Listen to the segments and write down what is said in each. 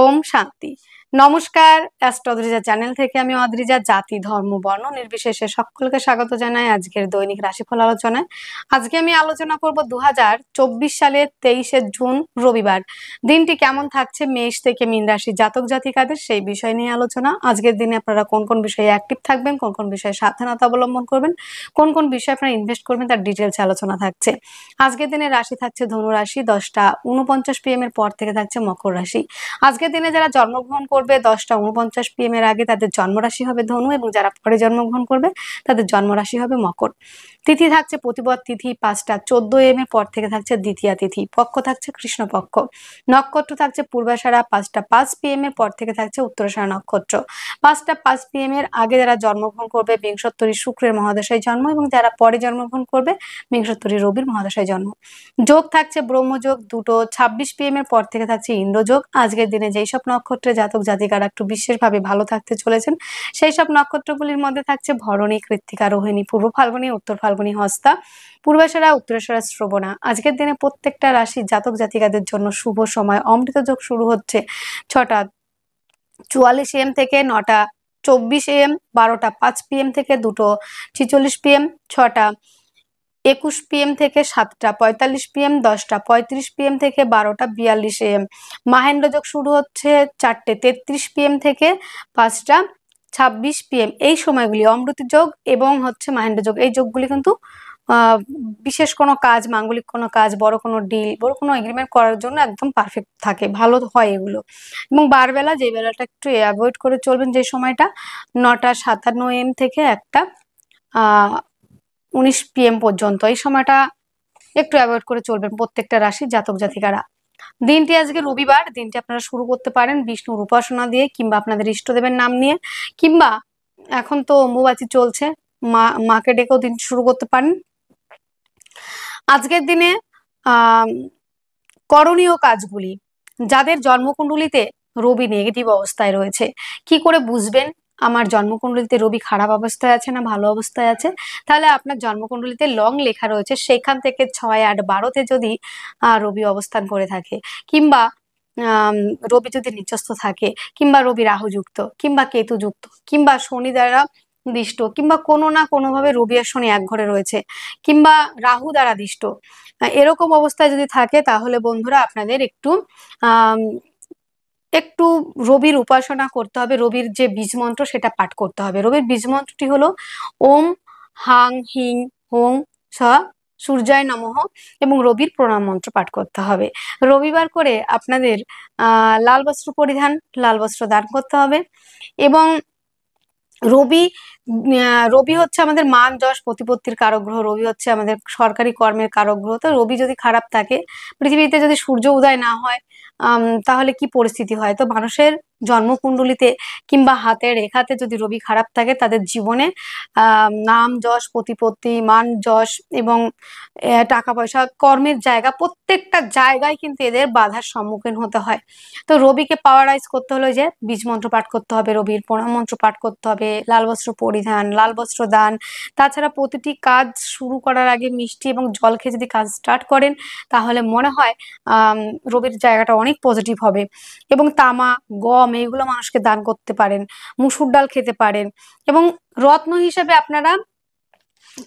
ওম শান্তি। নমস্কার, astro Adrija channel থেকে আমি অদ্রিজা জাতি ধর্ম বর্ণ নির্বিশেষে সকলকে স্বাগত জানাই আজকের দৈনিক রাশিফল আলোচনায়। আজকে আমি আলোচনা করব 2024 সালের 23শে জুন রবিবার দিনটি কেমন থাকছে মেষ থেকে মীন রাশি জাতক জাতিকাদের সেই বিষয় নিয়ে আলোচনা। আজকের দিনে আপনারা কোন কোন বিষয়ে অ্যাক্টিভ থাকবেন, কোন কোন বিষয়ে সাবধানতা অবলম্বন করবেন, কোন কোন বিষয়ে আপনারা ইনভেস্ট করবেন তার ডিটেলস আলোচনা থাকছে। আজকের দিনে রাশি থাকছে ধনু রাশি, 10টা 49 PM এর পর থেকে থাকছে মকর রাশি। আজকের দিনে যারা জন্মগ্রহণ করবে 10টা 49 PM এর আগে তাদের জন্মরাশি হবে ধনু, এবং যারা পরে জন্মগ্রহণ করবে তাদের জন্মরাশি হবে মকর। তিথি থাকছে প্রতিপদ তিথি, 5টা 14 AM এর পর থেকে থাকছে দ্বিতীয়া তিথি। পক্ষ থাকছে কৃষ্ণপক্ষ। নক্ষত্র থাকছে পূর্বাষাঢ়া, 5টা 5 PM এর পর থেকে থাকছে উত্তরাষাঢ়া নক্ষত্র। 5টা 5 PM এর আগে যারা জন্মগ্রহণ করবে বিংশোত্তরী শুক্রের মহাদশায় জন্ম, এবং যারা পরে জন্মগ্রহণ করবে বিংশোত্তরী রবির মহাদশায় জন্ম। যোগ থাকছে ব্রহ্মযোগ, 2টো 26 PM এর পর থেকে থাকছে ইন্দ্রযোগ। আজকের দিনে যেই সব নক্ষত্রে জাতক জাতিকারা একটু বিশেষভাবে ভালো থাকতে চলেছেন সেই সব নক্ষত্রগুলির মধ্যে থাকছে ভরণী, কৃত্তিকা, রোহিণী, পূর্ব ফাল্গুনী, উত্তর ফাল্গুনী, হস্তা, পূর্বাষাঢ়া, উত্তরাষাঢ়া, শ্রবণা। আজকের দিনে প্রত্যেকটা রাশি জাতক জাতিকাদের জন্য শুভ সময়। অমৃত যোগ শুরু হচ্ছে 6টা 44 AM থেকে 9টা 24 AM, 12টা 5 PM থেকে 2টো 46 PM, 6টা 21 PM থেকে 7টা 45 PM, 10টা 35 PM থেকে 12টা 42 AM। মাহেন্দ্র যোগ শুরু হচ্ছে 4টে 33 PM থেকে 5টা 26 PM। এই সময়গুলি অমৃত যোগ এবং হচ্ছে মাহেন্দ্র যোগ, এই যোগগুলি কিন্তু বিশেষ কোনো কাজ, মাঙ্গলিক কোনো কাজ, বড় কোনো ডিল, বড় কোনো এগ্রিমেন্ট করার জন্য একদম পারফেক্ট থাকে, ভালো হয় এগুলো। এবং বারবেলা, যে বেলাটা একটু অ্যাভয়েড করে চলবেন, যে সময়টা 9টা 57 AM থেকে 1টা 19 PM পর্যন্ত, এই সময়টা একটু অ্যাভয়েড করে চলবেন প্রত্যেকটা রাশির জাতক জাতিকারা। দিনটি আজকে রবিবার, দিনটি আপনারা শুরু করতে পারেন বিষ্ণুর উপাসনা দিয়ে, কিংবা আপনাদের ইষ্টদেবের নাম নিয়ে, কিংবা এখন তো অম্বুবাচী চলছে, মাকে ডেকেও দিন শুরু করতে পারেন। আজকের দিনে করণীয় কাজগুলি, যাদের জন্মকুণ্ডলিতে রবি নেগেটিভ অবস্থায় রয়েছে, কি করে বুঝবেন আমার জন্মকুণ্ডলিতে রবি খারাপ অবস্থায় আছে না ভালো অবস্থায় আছে? তাহলে আপনার জন্মকুণ্ডলিতে লং লেখা রয়েছে, সেখান থেকে 6, 8, 12তে যদি রবি অবস্থান করে থাকে, কিংবা রবি যদি নিচস্থ থাকে, কিংবা রবি রাহুযুক্ত, কিংবা কেতুযুক্ত, কিংবা শনি দ্বারা দিষ্ট, কিংবা কোনো না কোনোভাবে রবি আর শনি এক ঘরে রয়েছে, কিংবা রাহু দ্বারা দিষ্ট, এরকম অবস্থায় যদি থাকে, তাহলে বন্ধুরা আপনাদের একটু রবির উপাসনা করতে হবে। রবির যে বীজ মন্ত্র সেটা পাঠ করতে হবে। রবির বীজ মন্ত্রটি হলো ওম হাং হিং হোং স সূর্যায় নমঃ, এবং রবির প্রণাম মন্ত্র পাঠ করতে হবে। রবিবার করে আপনাদের লাল বস্ত্র পরিধান, লাল বস্ত্র দান করতে হবে। এবং রবি রবি হচ্ছে আমাদের মান যশ প্রতিপত্তির কারক গ্রহ। রবি হচ্ছে আমাদের সরকারি কর্মের কারক গ্রহ। তো রবি যদি খারাপ থাকে, পৃথিবীতে যদি সূর্য উদয় না হয়, তাহলে কি পরিস্থিতি হয়? তো মানুষের জন্মকুণ্ডলিতে কিংবা হাতের রেখাতে যদি রবি খারাপ থাকে, তাদের জীবনে নাম যশ প্রতিপত্তি, মান যশ এবং টাকা পয়সা, কর্মের জায়গা, প্রত্যেকটা জায়গায় কিন্তু এদের বাধার সম্মুখীন হতে হয়। তো রবিকে পাওয়ারাইজ করতে হলে যে বীজ মন্ত্র পাঠ করতে হবে, রবির প্রণাম মন্ত্র পাঠ করতে হবে, লাল বস্ত্র পরিধান, লাল বস্ত্র দান। তাছাড়া প্রতিটি কাজ শুরু করার আগে মিষ্টি এবং জল খেয়ে যদি কাজ স্টার্ট করেন, তাহলে মনে হয় রবির জায়গাটা অনেক পজিটিভ হবে। এবং তামা, গম এইগুলো মানুষকে দান করতে পারেন, মুসুর ডাল খেতে পারেন, এবং রত্ন হিসেবে আপনারা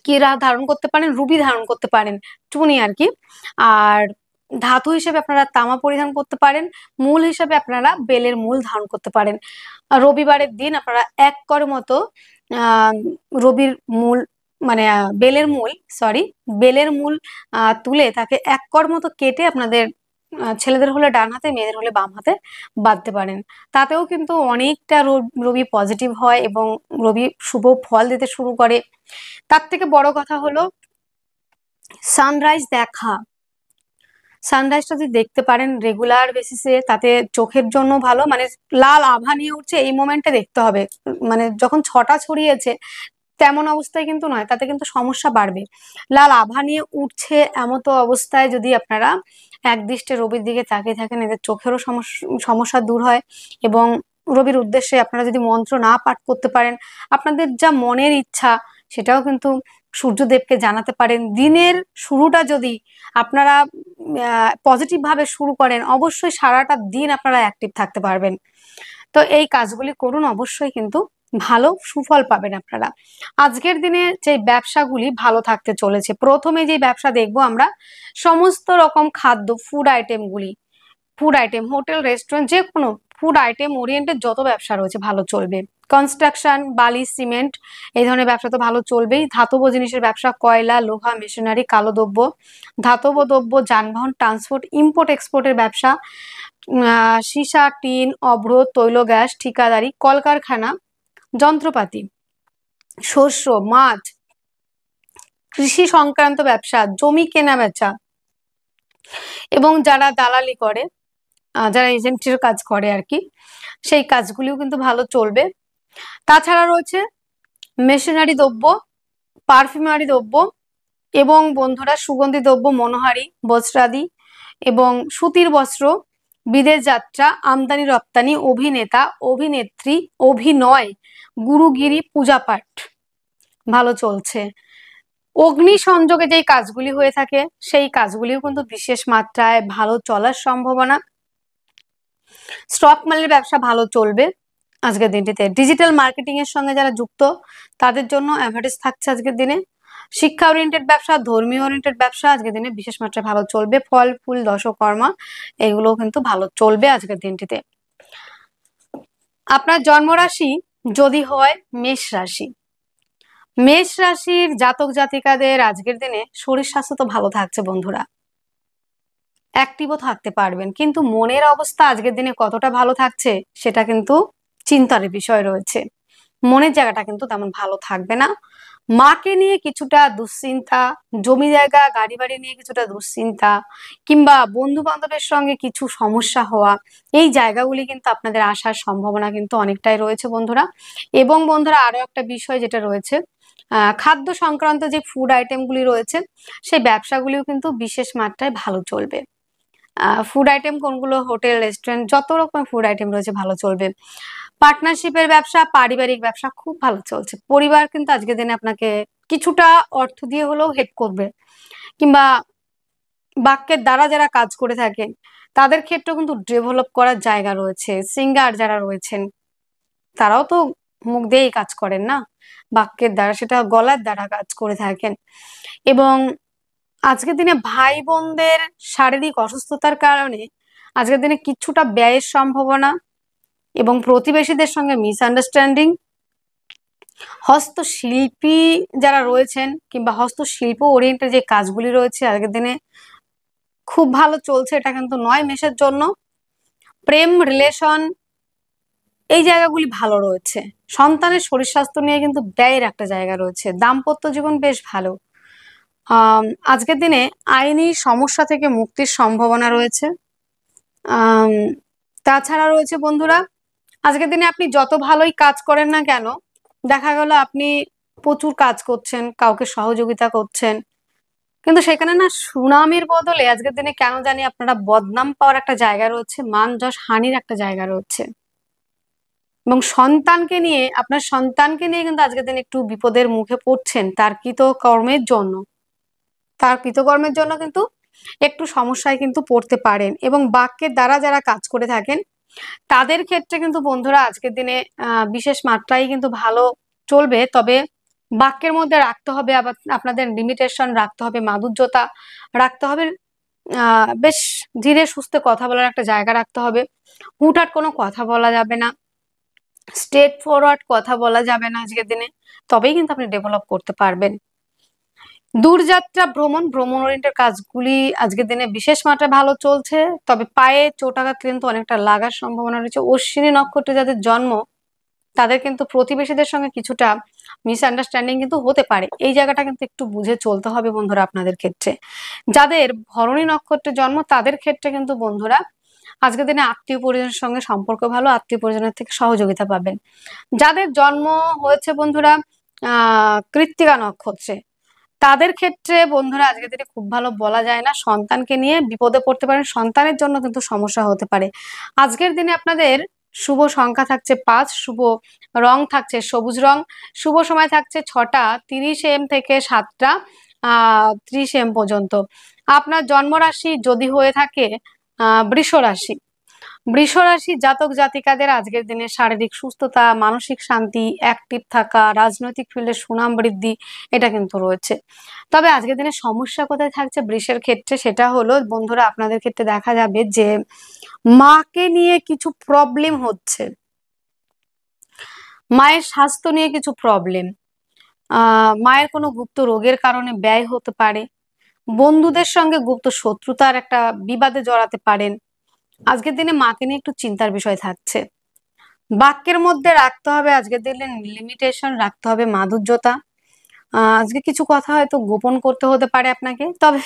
কি ধারণ করতে পারেন, রুবি ধারণ করতে পারেন, চুনি আর কি। আর ধাতু হিসেবে আপনারা তামা পরিধান করতে পারেন, মূল হিসেবে আপনারা বেলের মূল ধারণ করতে পারেন। রবিবারের দিন আপনারা 1 কর মতো রবির মূল, মানে বেলের মূল তুলে তাকে 1 কর মতো কেটে আপনাদের ছেলেদের হলে ডান হাতে, মেয়েদের হলে বাম হাতে বাঁধতে পারেন। তাতেও কিন্তু অনেকটা রবি পজিটিভ হয় এবং রবি শুভ ফল দিতে শুরু করে। তার থেকে বড় কথা হলো সানরাইজ দেখা। সানরাইজটা যদি দেখতে পারেন রেগুলার বেসিসে, তাতে চোখের জন্য ভালো। মানে লাল আভা নিয়ে উঠছে এই মোমেন্টে দেখতে হবে, মানে যখন 6টা ছড়িয়েছে তেমন অবস্থায় কিন্তু নয়, তাতে কিন্তু সমস্যা বাড়বে। লাল আভা নিয়ে উঠছে এমতো অবস্থায় যদি আপনারা একদৃষ্টে রবির দিকে তাকিয়ে থাকেন, এদের চোখেরও সমস্যা দূর হয়। এবং রবির উদ্দেশ্যে আপনারা যদি মন্ত্র না পাঠ করতে পারেন, আপনাদের যা মনের ইচ্ছা সেটাও কিন্তু সূর্যদেবকে জানাতে পারেন। দিনের শুরুটা যদি আপনারা পজিটিভ ভাবে শুরু করেন, অবশ্যই সারাটা দিন আপনারা অ্যাক্টিভ থাকতে পারবেন। তো এই কাজগুলি করুন, অবশ্যই কিন্তু ভালো সুফল পাবেন আপনারা। আজকের দিনে যে ব্যবসাগুলি ভালো থাকতে চলেছে, প্রথমে যে ব্যবসা দেখবো আমরা, সমস্ত রকম খাদ্য ফুড আইটেম, হোটেল, রেস্টুরেন্ট, যে কোনো ফুড আইটেম ওরিয়েন্টেড যত ব্যবসা রয়েছে ভালো চলবে। কনস্ট্রাকশন, বালি, সিমেন্ট, এই ধরনের ব্যবসা তো ভালো চলবেই। ধাতব জিনিসের ব্যবসা, কয়লা, লোহা, মেশিনারি, কালো দ্রব্য, ধাতব দ্রব্য, যানবাহন, ট্রান্সপোর্ট, ইম্পোর্ট এক্সপোর্টের ব্যবসা, সীসা, টিন, অভ্র, তৈল, গ্যাস, ঠিকাদারি, কলকারখানা, যন্ত্রপাতি, শস্য, মাছ, কৃষি সংক্রান্ত ব্যবসা, জমি কেনা বেচা, এবং যারা দালালি করে, যারা এজেন্টের কাজ করে আর কি, সেই কাজগুলিও কিন্তু ভালো চলবে। তাছাড়া রয়েছে মেশিনারি দ্রব্য, পারফিউমারি দ্রব্য, এবং বন্ধুরা সুগন্ধি দ্রব্য, মনোহারি, বস্ত্রাদি এবং সুতির বস্ত্র, বিদেশ যাত্রা, আমদানি রপ্তানি, অভিনেতা, অভিনেত্রী, অভিনয়, গুরুগিরি, পূজাপাঠ ভালো চলছে। অগ্নি সংযোগে যেই কাজগুলি হয়ে থাকে সেই কাজগুলিও কিন্তু বিশেষ মাত্রায় ভালো চলার সম্ভাবনা। স্টক মালের ব্যবসা ভালো চলবে আজকের দিনটিতে। ডিজিটাল মার্কেটিং এর সঙ্গে যারা যুক্ত তাদের জন্য অ্যাভারেজ থাকছে আজকের দিনে। শিক্ষা ওরিয়েন্টেড ব্যবসা, ধর্মীয় ওরিয়েন্টেড ব্যবসা আজকের দিনে বিশেষ মাত্রায় ভালো চলবে। ফল ফুল, দশকর্মা, এগুলো কিন্তু ভালো চলবে আজকের দিনটিতে। আপনার জন্মরাশি যদি হয় মেষ রাশি, মেষ রাশির জাতক জাতিকাদের আজকের দিনে শরীর স্বাস্থ্য তো ভালো থাকছে বন্ধুরা, অ্যাক্টিভও থাকতে পারবেন, কিন্তু মনের অবস্থা আজকের দিনে কতটা ভালো থাকছে সেটা কিন্তু চিন্তার বিষয় রয়েছে। মনের জায়গাটা কিন্তু তেমন ভালো থাকবে না। মাকে নিয়ে কিছুটা দুশ্চিন্তা, জমি জায়গা গাড়ি বাড়ি নিয়ে কিছুটা দুশ্চিন্তা, কিংবা বন্ধু বান্ধবের সঙ্গে কিছু সমস্যা হওয়া, এই জায়গাগুলি কিন্তু আপনাদের আসার সম্ভাবনা কিন্তু অনেকটাই রয়েছে বন্ধুরা। এবং বন্ধুরা আরো একটা বিষয় যেটা রয়েছে, খাদ্য সংক্রান্ত যে ফুড আইটেমগুলি রয়েছে সেই ব্যবসাগুলিও কিন্তু বিশেষ মাত্রায় ভালো চলবে। ফুড আইটেম কোনগুলো, হোটেল, রেস্টুরেন্ট, যত রকম ফুড আইটেম রয়েছে ভালো চলবে। পার্টনারশিপের ব্যবসা, পারিবারিক ব্যবসা খুব ভালো চলছে। পরিবার কিন্তু আজকের দিনে আপনাকে কিছুটা অর্থ দিয়ে হলেও হেল্প করবে, কিংবা বাক্যের দ্বারা যারা কাজ করে থাকেন তাদের ক্ষেত্রেও কিন্তু ডেভেলপ করার জায়গা রয়েছে। সিঙ্গার যারা রয়েছেন তারাও তো মুখ দিয়েই কাজ করেন না, বাক্যের দ্বারা, সেটা গলার দ্বারা কাজ করে থাকেন। এবং আজকের দিনে ভাই বোনদের শারীরিক অসুস্থতার কারণে আজকের দিনে কিছুটা ব্যয়ের সম্ভাবনা, এবং প্রতিবেশীদের সঙ্গে মিসআন্ডারস্ট্যান্ডিং। হস্তশিল্পী যারা রয়েছেন কিংবা হস্তশিল্প ওরিয়েন্টেড যে কাজগুলি রয়েছে আজকের দিনে খুব ভালো চলছে, এটা কিন্তু নয় মেষের জন্য। প্রেম, রিলেশন, এই জায়গাগুলি ভালো রয়েছে। সন্তানের শরীর স্বাস্থ্য নিয়ে কিন্তু ব্যয়ের একটা জায়গা রয়েছে। দাম্পত্য জীবন বেশ ভালো। আজকের দিনে আইনি সমস্যা থেকে মুক্তির সম্ভাবনা রয়েছে। তাছাড়া রয়েছে বন্ধুরা, আজকের দিনে আপনি যত ভালোই কাজ করেন না কেন, দেখা গেল আপনি প্রচুর কাজ করছেন, কাউকে সহযোগিতা করছেন, কিন্তু সেখানে না সুনামের বদলে আজকের দিনে কেন জানি আপনারা বদনাম পাওয়ার একটা জায়গা রয়েছে, মান যশ হানির একটা জায়গা রয়েছে। এবং আপনার সন্তানকে নিয়ে কিন্তু আজকের দিনে একটু বিপদের মুখে পড়ছেন তার কৃতকর্মের জন্য কিন্তু একটু সমস্যায় কিন্তু পড়তে পারেন। এবং বাক্যের দ্বারা যারা কাজ করে থাকেন তাদের ক্ষেত্রে কিন্তু বন্ধুরা আজকের দিনে বিশেষ মাত্রায় কিন্তু ভালো চলবে। তবে বাক্যের মধ্যে রাখতে হবে, আবার আপনাদের লিমিটেশন রাখতে হবে, মাধুর্যতা রাখতে হবে, বেশ ধীরে সুস্থে কথা বলার একটা জায়গা রাখতে হবে। হুটহাট কোনো কথা বলা যাবে না, স্ট্রেট ফরওয়ার্ড কথা বলা যাবে না আজকের দিনে, তবেই কিন্তু আপনি ডেভেলপ করতে পারবেন। দূরযাত্রা, ভ্রমণ ওরিয়েন্টেড কাজগুলি আজকের দিনে বিশেষ মাত্রায় ভালো চলছে, তবে পায়ে চোটাঘাত কিন্তু অনেকটা লাগার সম্ভাবনা রয়েছে। অশ্বিনী নক্ষত্রে যাদের জন্ম তাদের কিন্তু প্রতিবেশীদের সঙ্গে কিছুটা মিসআন্ডারস্ট্যান্ডিং কিন্তু হতে পারে, এই জায়গাটা কিন্তু একটু বুঝে চলতে হবে বন্ধুরা আপনাদের ক্ষেত্রে। যাদের ভরণী নক্ষত্রে জন্ম তাদের ক্ষেত্রে কিন্তু বন্ধুরা আজকের দিনে আত্মীয় পরিজনের সঙ্গে সম্পর্ক ভালো, আত্মীয় পরিজনের থেকে সহযোগিতা পাবেন। যাদের জন্ম হয়েছে বন্ধুরা কৃত্তিকা নক্ষত্রে তাদের ক্ষেত্রে বন্ধুরা আজকের দিনে খুব ভালো বলা যায় না, সন্তানকে নিয়ে বিপদে পড়তে পারেন, সন্তানের জন্য কিন্তু সমস্যা হতে পারে। আজকের দিনে আপনাদের শুভ সংখ্যা থাকছে 5, শুভ রং থাকছে সবুজ রং, শুভ সময় থাকছে 6টা 30 AM থেকে 7টা 30 AM পর্যন্ত। আপনার জন্মরাশি যদি হয়ে থাকে বৃষ রাশি, বৃষ রাশি জাতক জাতিকাদের আজকের দিনে শারীরিক সুস্থতা, মানসিক শান্তি, অ্যাক্টিভ থাকা, রাজনৈতিক ফিল্ডে সুনাম বৃদ্ধি, এটা কিন্তু রয়েছে। তবে আজকের দিনে সমস্যা কোথায় থাকছে বৃষের ক্ষেত্রে, সেটা হলো বন্ধুরা আপনাদের ক্ষেত্রে দেখা যাবে যে মাকে নিয়ে কিছু প্রবলেম হচ্ছে, মায়ের স্বাস্থ্য নিয়ে কিছু প্রবলেম, মায়ের কোনো গুপ্ত রোগের কারণে ব্যয় হতে পারে, বন্ধুদের সঙ্গে গুপ্ত শত্রুতার একটা বিবাদে জড়াতে পারেন। আজকের দিনে মাকে নিয়ে একটু চিন্তার বিষয় থাকছে। বাক্যের মধ্যে রাখতে হবে আজকের দিনে লিমিটেশন, রাখতে হবে মাধুর্যতা। আজকে কিছু কথা হয়তো গোপন করতে হতে পারে আপনাকে। তবে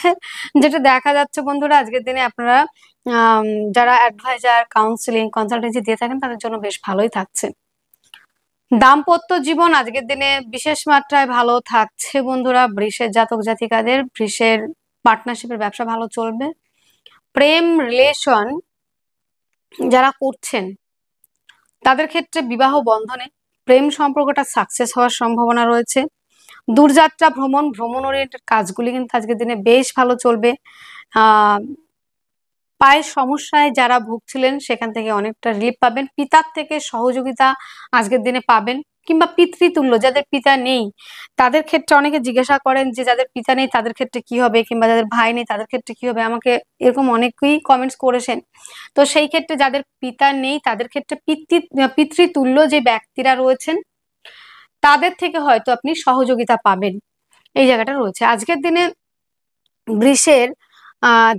যেটা দেখা যাচ্ছে বন্ধুরা আজকের দিনে আপনারা যারা অ্যাডভাইজার, কাউন্সিলিং, কনসালটেন্সি দিয়ে থাকেন তাদের জন্য বেশ ভালোই থাকছে। দাম্পত্য জীবন আজকের দিনে বিশেষ মাত্রায় ভালো থাকছে বন্ধুরা। বৃষের জাতক জাতিকাদের, বৃষের পার্টনারশিপের ব্যবসা ভালো চলবে। প্রেম রিলেশন যারা করছেন তাদের ক্ষেত্রে বিবাহ বন্ধনে প্রেম সম্পর্কটা সাকসেস হওয়ার সম্ভাবনা রয়েছে। দূরযাত্রা ভ্রমণ, ভ্রমণ ওরিয়েন্টেড কাজগুলি কিন্তু আজকের দিনে বেশ ভালো চলবে। পায়ের সমস্যায় যারা ভুগছিলেন সেখান থেকে অনেকটা রিলিফ পাবেন। পিতার থেকে সহযোগিতা আজকের দিনে পাবেন, কিংবা পিতৃতুল্য যাদের পিতা নেই তাদের ক্ষেত্রে অনেকে জিজ্ঞাসা করেন যে যাদের পিতা নেই তাদের ক্ষেত্রে কি হবে, কিংবা যাদের ভাই নেই তাদের ক্ষেত্রে কি হবে, আমাকে এরকম অনেকেই কমেন্টস করেছেন। তো সেই ক্ষেত্রে যাদের পিতা নেই তাদের ক্ষেত্রে পিতৃতুল্য যে ব্যক্তিরা রয়েছেন তাদের থেকে হয়তো আপনি সহযোগিতা পাবেন, এই জায়গাটা রয়েছে। আজকের দিনে বৃষের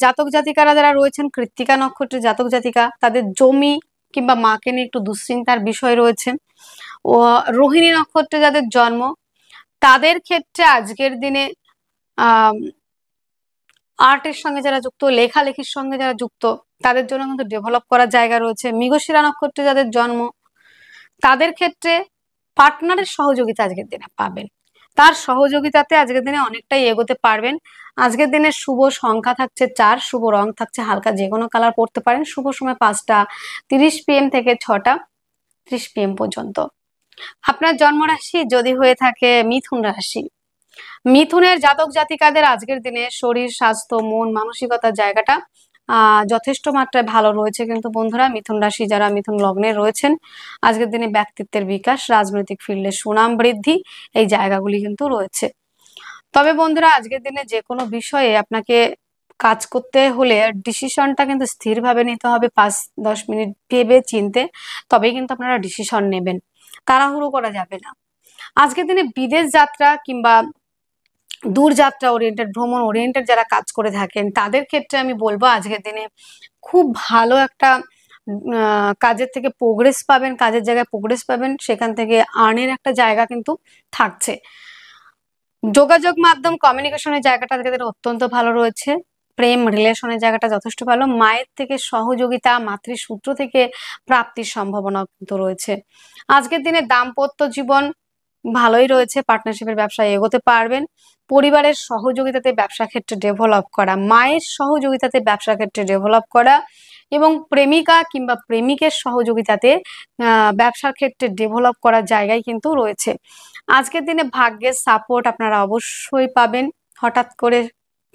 জাতক জাতিকারা যারা রয়েছেন কৃত্তিকা নক্ষত্রের জাতক জাতিকা, তাদের জমি কিংবা মাকে নিয়ে একটু দুশ্চিন্তার বিষয় রয়েছে। ও রোহিণী নক্ষত্রে যাদের জন্ম তাদের ক্ষেত্রে আজকের দিনে আর্টের সঙ্গে যারা যুক্ত, লেখালেখির সঙ্গে যারা যুক্ত তাদের জন্য কিন্তু ডেভেলপ করার জায়গা রয়েছে। মৃগশিরা নক্ষত্রে যাদের জন্ম তাদের ক্ষেত্রে পার্টনারের সহযোগিতা আজকের দিনে পাবেন, তার সহযোগিতাতে আজকের দিনে অনেকটাই এগোতে পারবেন। আজকের দিনে শুভ সংখ্যা থাকছে 4, শুভ রং থাকছে হালকা যে কোনো কালার পরতে পারেন। শুভ সময় 5টা 30 PM থেকে 6টা 30 PM পর্যন্ত। আপনার জন্মরাশি যদি হয়ে থাকে মিথুন রাশি, মিথুনের জাতক জাতিকাদের আজকের দিনে শরীর স্বাস্থ্য মন মানসিকতার জায়গাটা যথেষ্ট মাত্রায় ভালো রয়েছে। কিন্তু বন্ধুরা মিথুন রাশি যারা মিথুন লগ্নে রয়েছেন আজকের দিনে ব্যক্তিত্বের বিকাশ, রাজনৈতিক ফিল্ডে সুনাম বৃদ্ধি, এই জায়গাগুলি কিন্তু রয়েছে। তবে বন্ধুরা আজকের দিনে যে কোনো বিষয়ে আপনাকে কাজ করতে হলে ডিসিশনটা কিন্তু স্থিরভাবে নিতে হবে, 5-10 মিনিট ভেবে চিনতে, তবেই কিন্তু আপনারা ডিসিশন নেবেন, তাড়াহুড়ো করা যাবে না। আজকের দিনে বিদেশ যাত্রা কিংবা দূরযাত্রা ওরিয়েন্টেড, ভ্রমণ ওরিয়েন্টেড যারা কাজ করে থাকেন তাদের ক্ষেত্রে আমি বলবো আজকের দিনে খুব ভালো একটা কাজের থেকে প্রোগ্রেস পাবেন, কাজের জায়গায় প্রোগ্রেস পাবেন, সেখান থেকে আর্নের একটা জায়গা কিন্তু থাকছে। যোগাযোগ মাধ্যম কমিউনিকেশনের জায়গাটা আজকে অত্যন্ত ভালো রয়েছে। প্রেম রিলেশনের জায়গাটা যথেষ্ট ভালো। মায়ের থেকে সহযোগিতা, মাতৃসূত্র থেকে প্রাপ্তির সম্ভাবনা কিন্তু রয়েছে। আজকের দিনে দাম্পত্য জীবন ভালোই রয়েছে, পার্টনারশিপের ব্যবসায় এগোতে পারবেন। পরিবারের সহযোগিতাতে ব্যবসা ক্ষেত্রে ডেভেলপ করা, মায়ের সহযোগিতাতে ব্যবসা ক্ষেত্রে ডেভেলপ করা এবং প্রেমিকা কিংবা প্রেমিকের সহযোগিতাতে ব্যবসার ক্ষেত্রে ডেভেলপ করার জায়গায় কিন্তু রয়েছে। আজকের দিনে ভাগ্যের সাপোর্ট আপনারা অবশ্যই পাবেন, হঠাৎ করে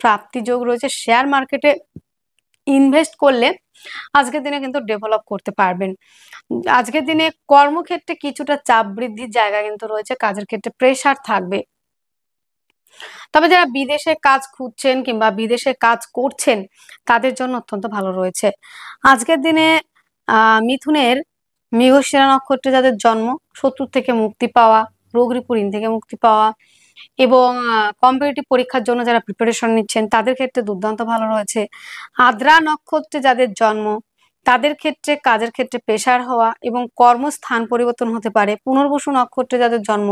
প্রাপ্তি যোগ রয়েছে। শেয়ার মার্কেটে ইনভেস্ট করলে আজকের দিনে কিন্তু ডেভেলপ করতে পারবেন। আজকের দিনে কর্মক্ষেত্রে কিছুটা চাপ বৃদ্ধির জায়গা কিন্তু রয়েছে, কাজের ক্ষেত্রে প্রেসার থাকবে। তবে যারা বিদেশে কাজ খুঁজছেন কিংবা বিদেশে কাজ করছেন তাদের জন্য অত্যন্ত ভালো রয়েছে। আজকের দিনে মিথুনের মৃগশিরা নক্ষত্রে যাদের জন্ম শত্রুর থেকে মুক্তি পাওয়া, রোগ রিপু ঋণ থেকে মুক্তি পাওয়া এবং কম্পিটিটিভ পরীক্ষার জন্য যারা প্রিপারেশন নিচ্ছেন তাদের ক্ষেত্রে দুর্দান্ত ভালো রয়েছে। আদ্রা নক্ষত্রে যাদের জন্ম তাদের ক্ষেত্রে কাজের ক্ষেত্রে প্রেসার হওয়া এবং কর্মস্থান পরিবর্তন হতে পারে। পুনর্বসু নক্ষত্রে যাদের জন্ম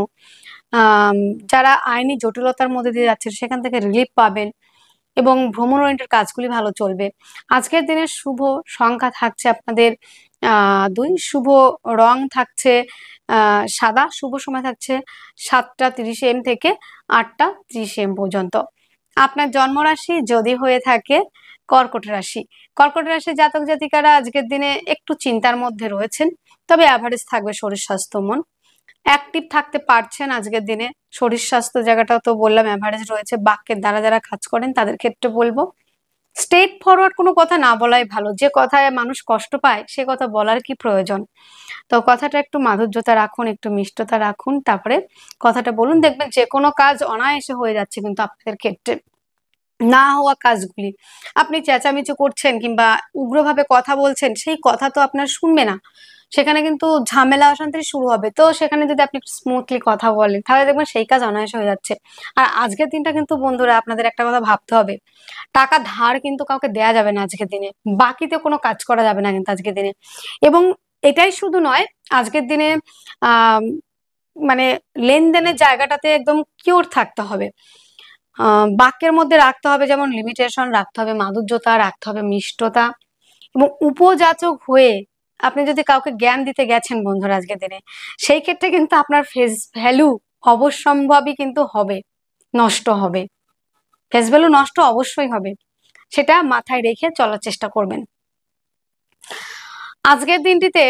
যারা আইনি জটিলতার মধ্যে দিয়ে যাচ্ছেন সেখান থেকে রিলিফ পাবেন এবং ভ্রমণ ওরিয়েন্টেড কাজগুলি ভালো চলবে। আজকের দিনে শুভ সংখ্যা থাকছে আপনাদের 2, শুভ রং থাকছে সাদা, শুভ সময় থাকছে 7টা 30 AM থেকে 8টা 30 AM পর্যন্ত। আপনার জন্মরাশি যদি হয়ে থাকে কর্কট রাশি। কর্কট রাশির জাতক জাতিকারা আজকের দিনে একটু চিন্তার মধ্যে রয়েছেন, তবে অ্যাভারেজ থাকবে শরীর স্বাস্থ্য মন। অ্যাক্টিভ থাকতে পারছেন আজকের দিনে। শরীর স্বাস্থ্য জায়গাটাও তো বললাম অ্যাভারেজ রয়েছে। বাক্যের দ্বারা যারা কাজ করেন তাদের ক্ষেত্রে বলবো স্ট্রেট ফরওয়ার্ড কোনো কথা না বলাই ভালো। যে কথায় মানুষ কষ্ট পায় সে কথা বলার কি প্রয়োজন। তো কথাটা একটু মাধুর্যতা রাখুন, একটু মিষ্টতা রাখুন, তারপরে কথাটা বলুন, দেখবেন যে কোনো কাজ অনায়াসে হয়ে যাচ্ছে কিন্তু আপনাদের ক্ষেত্রে। না হওয়া কাজগুলি আপনি চেঁচামেচি করছেন কিংবা উগ্রভাবে কথা বলছেন, সেই কথা তো আপনার শুনবে না, সেখানে কিন্তু ঝামেলা অশান্তি শুরু হবে। তো সেখানে যদি আপনি স্মুথলি কথা বলেন তাহলে দেখবেন সেই কাজ অনায়াসে হয়ে যাচ্ছে। আর আজকের দিনটা কিন্তু বন্ধুরা আপনাদের একটা কথা ভাবতে হবে, টাকা ধার কিন্তু কাউকে দেয়া যাবে না আজকের দিনে, বাকিতে কোনো কাজ করা যাবে না কিন্তু আজকের দিনে। এবং এটাই শুধু নয়, আজকের দিনে আহ মানে লেনদেনের জায়গাটাতে একদম কিওর থাকতে হবে। বাক্যের মধ্যে রাখতে হবে যেমন লিমিটেশন রাখতে হবে, মাধুর্যতা রাখতে হবে, মিষ্টতা, এবং উপযাচক হয়ে আপনি যদি কাউকে জ্ঞান দিতে গেছেন বন্ধুরা আজকের দিনে, সেই ক্ষেত্রে কিন্তু আপনার ফেস ভ্যালু অবশ্যম্ভাবী কিন্তু হবে, নষ্ট হবে। ফেস ভ্যালু নষ্ট অবশ্যই হবে, সেটা মাথায় রেখে চলার চেষ্টা করবেন। আজকের দিনটিতে